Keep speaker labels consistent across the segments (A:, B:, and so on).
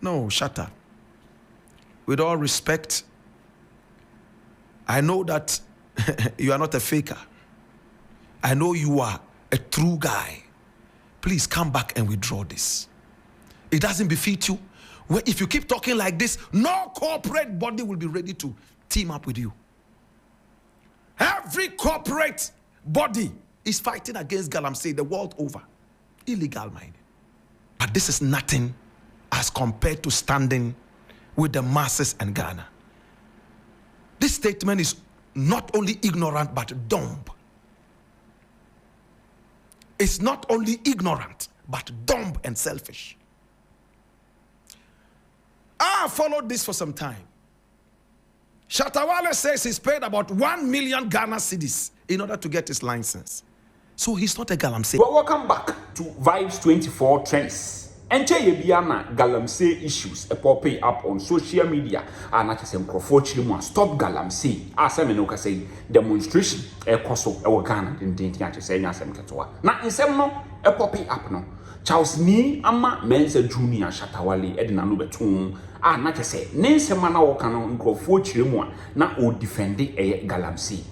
A: No, Shata. With all respect, I know that you are not a faker. I know you are a true guy. Please come back and withdraw this. It doesn't befit you. Well, if you keep talking like this, no corporate body will be ready to team up with you. Every corporate body is fighting against Galamsey the world over. Illegal mining. But this is nothing as compared to standing with the masses in Ghana. This statement is not only ignorant but dumb. It's not only ignorant but dumb and selfish. I followed this for some time. Shata Wale says he's paid about 1 million Ghana cedis in order to get his license. So he's not a Galamsey.
B: Well, welcome back to Vibes 24 Trends. Enche yebiana Galamsey issues a pop up on social media. And I say stop Galamsey. As I know, say demonstration e koso e Ghana didn't say nyasem ketwa. Na insem no e pop up no. Charles ni ama mense junior Shata Wale edina no beton a na say nensem na wo kan nkrofo chiremu a na o defend e Galamsey.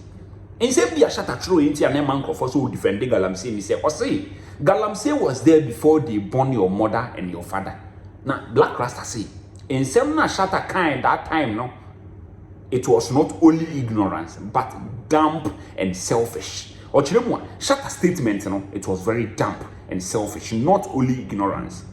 B: Insem dia Shata true enti a man nkrofo so defend Galamsey ni say o say Galamsey was there before they born your mother and your father. Now Black Rasta say insem na Shata kind that time no, it was not only ignorance but dumb and selfish. Or Shata statement no, it was very dumb and selfish, not only ignorance.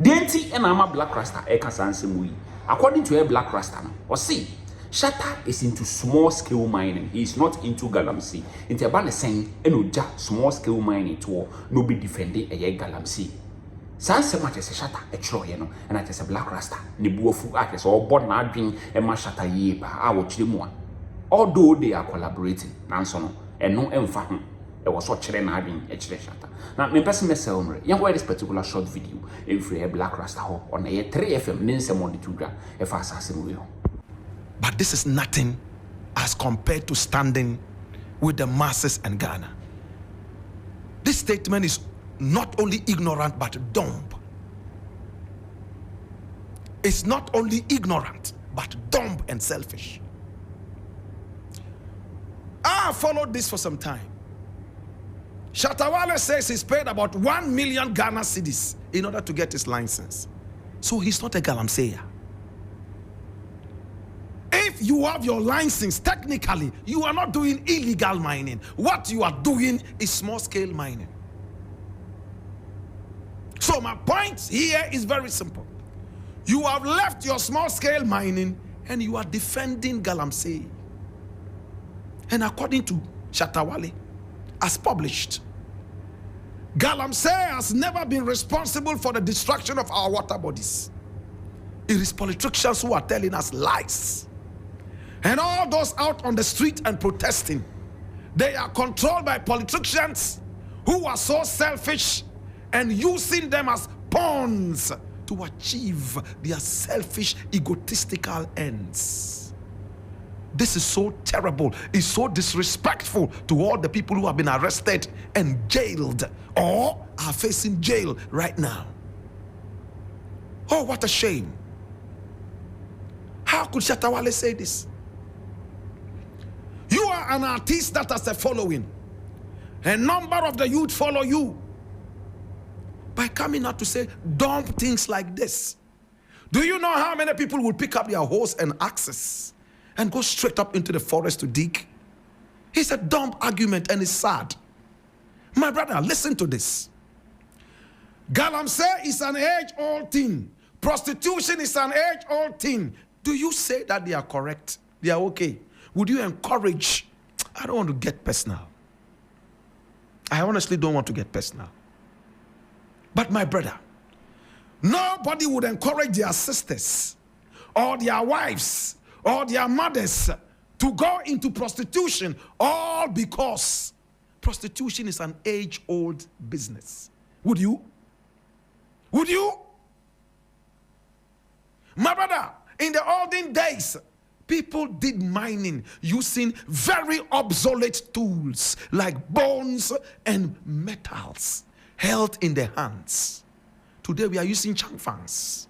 B: DNT and Ama Black Rasta eka sansem. According to a Black Rasta no, or see Shata is into small scale mining. He is not into Galamsey. Into about saying enoja small scale mining to no be defending a Galamsey. Sanse much as a Shata a chro no, and I just a Black Rasta ni buofu akes or born na dream and ma Shata ye pa I watch them one. Although they are collaborating, Nansono and no emfa. It was so children having a Shata. Now, me person myself, you know this particular short video in free a Black Rasta ho on a 3FM Ninsa Monday to if I assassin.
A: But this is nothing as compared to standing with the masses in Ghana. This statement is not only ignorant but dumb. It's not only ignorant but dumb and selfish. I followed this for some time. Shata Wale says he's paid about 1 million Ghana cedis in order to get his license. So he's not a Galamsey. If you have your license, technically, you are not doing illegal mining. What you are doing is small-scale mining. So my point here is very simple. You have left your small-scale mining and you are defending Galamsey. And according to Shata Wale, as published, Galamsey has never been responsible for the destruction of our water bodies. It is politicians who are telling us lies. And all those out on the street and protesting, they are controlled by politicians who are so selfish and using them as pawns to achieve their selfish, egotistical ends. This is so terrible. It's so disrespectful to all the people who have been arrested and jailed or are facing jail right now. Oh, what a shame. How could Shata Wale say this? You are an artist that has a following. A number of the youth follow you. By coming out to say dumb things like this. Do you know how many people will pick up their hoes and axes and go straight up into the forest to dig? It's a dumb argument and it's sad. My brother, listen to this. Galamsey is an age-old thing. Prostitution is an age-old thing. Do you say that they are correct? They are okay? Would you encourage? I don't want to get personal. I honestly don't want to get personal. But my brother, nobody would encourage their sisters or their wives or their mothers to go into prostitution, all because prostitution is an age-old business. Would you? Would you? My brother, in the olden days, people did mining using very obsolete tools like bones and metals held in their hands. Today we are using changfangs.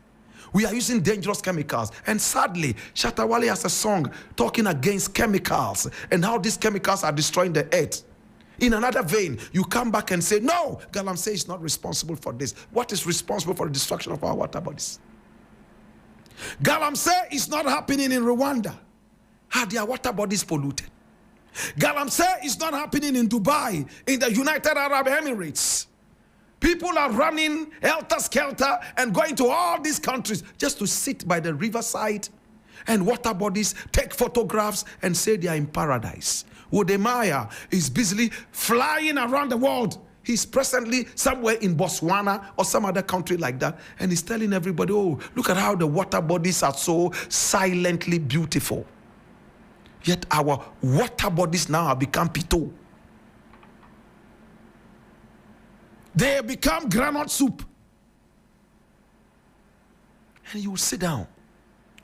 A: We are using dangerous chemicals. And sadly, Shatta Wale has a song talking against chemicals and how these chemicals are destroying the earth. In another vein, you come back and say, no, Galamsey is not responsible for this. What is responsible for the destruction of our water bodies? Galamsey is not happening in Rwanda. Are their water bodies polluted? Galamsey is not happening in Dubai, in the United Arab Emirates. People are running helter-skelter and going to all these countries just to sit by the riverside and water bodies, take photographs and say they are in paradise. Wodemaya is busily flying around the world. He's presently somewhere in Botswana or some other country like that, and he's telling everybody, oh, look at how the water bodies are so silently beautiful. Yet our water bodies now have become pito. They have become granite soup. And you will sit down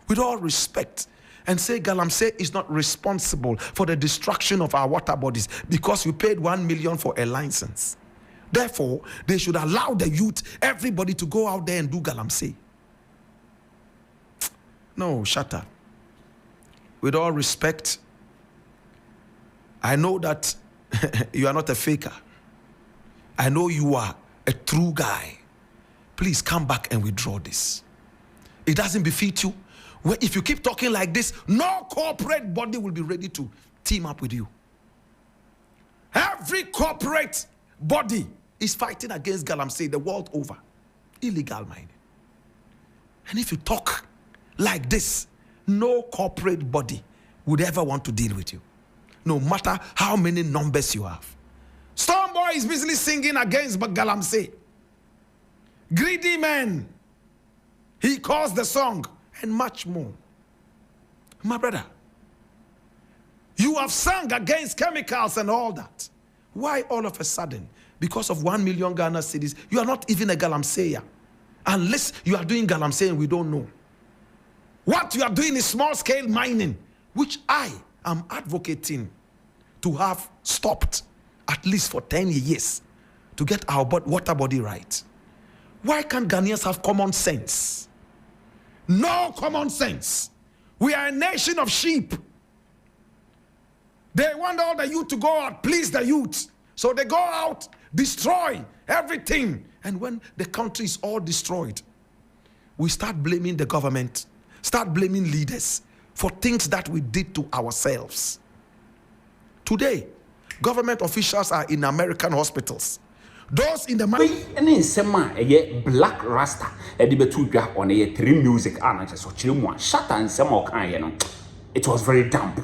A: with all respect and say Galamsey is not responsible for the destruction of our water bodies because you paid 1 million for a license. Therefore, they should allow the youth, everybody, to go out there and do Galamsey. No, Shata. With all respect, I know that you are not a faker. I know you are a true guy. Please come back and withdraw this. It doesn't befit you. Well, if you keep talking like this, no corporate body will be ready to team up with you. Every corporate body is fighting against Galamsey the world over. Illegal mining. And if you talk like this, no corporate body would ever want to deal with you, no matter how many numbers you have. Stormboy is busily singing against Galamsey. Greedy man. He calls the song and much more. My brother, you have sung against chemicals and all that. Why all of a sudden, because of 1 million Ghana cedis, you are not even a Galamseyer? Unless you are doing Galamsey and we don't know. What you are doing is small-scale mining, which I am advocating to have stopped at least for 10 years to get our water body right. Why can't Ghanaians have common sense? No common sense. We are a nation of sheep. They want all the youth to go out, please the youth. So they go out, destroy everything. And when the country is all destroyed, we start blaming the government, start blaming leaders for things that we did to ourselves. Today, government officials are in American hospitals. Those in the
B: Black Rasta on a 3 music Shata and some it was very damp.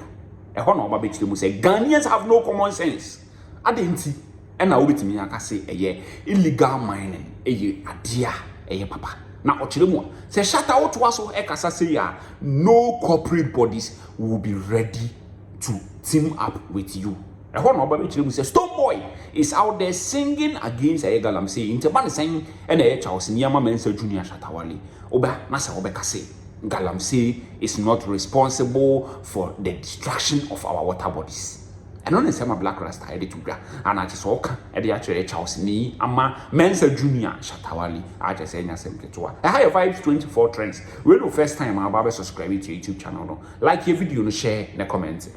B: Ghanaians have no common sense. I didn't and I will be me say illegal mining adia papa. Now Ochilemo say Shata out was so ekasa say no corporate bodies will be ready to team up with you. Stormboy is out there singing against Galamsey. Interban saying and Charles Niyama Mensa Junior Shatta Wale. Oba Nasa Obekase. Galamsey is not responsible for the destruction of our water bodies. And on the same Black Rasta editor, and I just walk at the actual Charles Ni Ama Mensa Junior Shatta Wale. I just say simply to a higher vibes 24 trends. We're the first time I'm about subscribing to your YouTube channel. Like your video, share, and comment.